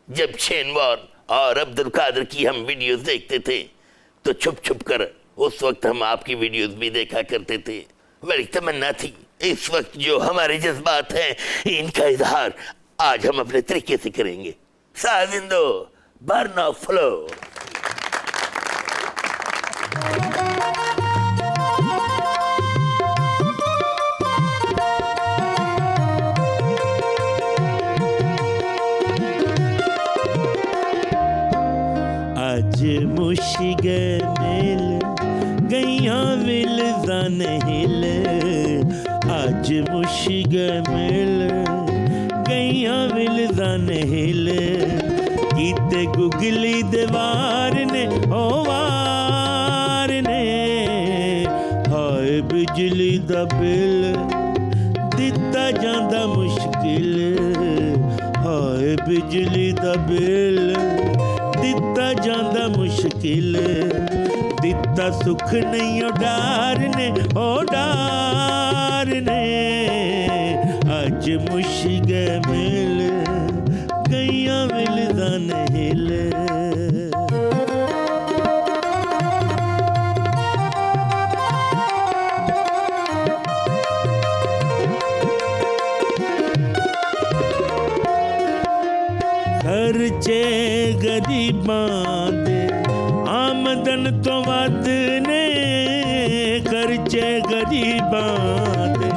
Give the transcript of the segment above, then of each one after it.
जब शेनवार और अब्दुल कादर की हम वीडियोस देखते थे तो छुप छुप कर उस वक्त हम आपकी वीडियोस भी देखा करते थे। बड़ी तमन्ना थी इस वक्त जो हमारे जज्बात हैं इनका इजहार आज हम अपने तरीके से करेंगे। साजिंदो बर्न ऑफ फ्लो। अज मुशिगे मिल गईयां विलज़ान हिल, अज मुशिगे मिल गईयां विलज़ान हिल, कीते गुगली दीवार ने ओ वार ने, हाय बिजली दा बिल दिता जांदा मुश्किल, हाय बिजली दा बिल दिता जांदा मुश्किल, दिता सुख नहीं ओ डार ने, ओ डार ने, अज मुशिगे मिल गईयां विलज़ान हिल। खर्चे गरीबां दे आमदन तो वध ने, खर्चे गरीबां दे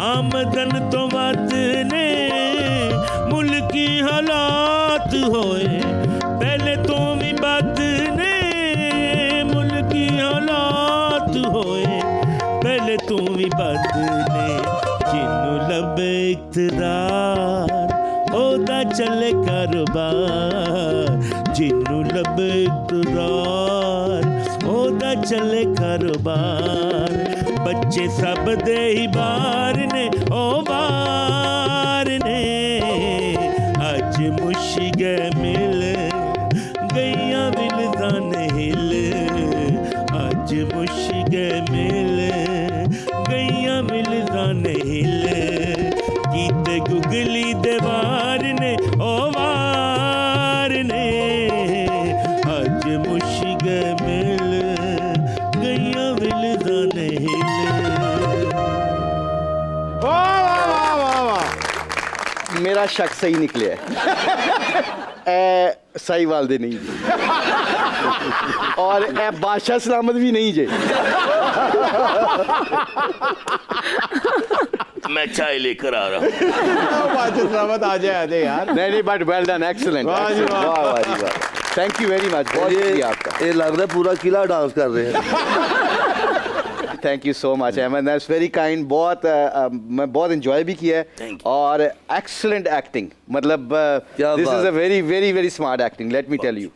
आमदन तो वध ने, मुल्की हालात होए पहले तो भी बद ने, मुल्की हालात होए पहले तो भी बद ने, जिन्नू लबे इक़्तिदार ओदा चले कारोबार, जिन्नू लबे इक़्तिदार ओदा चले कारोबार, बच्चे सब दे ही बार ने ओ बार ने, अज मुशिगे मिल गईयां विलज़ान हिल, अज मुशिगे मिल गईयां विलज़ान हिल, कीते गुगली दीवार ने ओ वार ने, अज मुशिगे मिल गईयां विलज़ान हिल। वाह वाह वाह वाह, मेरा शक सही निकले सही वाल दे नहीं जी, और ए बादशाह सलामत भी नहीं जे। मैं चाय लेकर आ रहा हूँ। बादशाह सलामत आ जाए यार। नहीं नहीं, बट वेल डन, एक्सीलेंट। वाह जी वाह। वाह वाह जी वाह, थैंक यू वेरी मच, बहुत शुक्रिया आपका। ये लग रहा है पूरा किला डांस कर रहे हैं। Thank you so much Ahmed, that's very kind. बहुत मैं बहुत इंजॉय भी किया है, Thank और एक्सीलेंट एक्टिंग, मतलब क्या दिस बात। Is a very very very smart acting, let me tell you.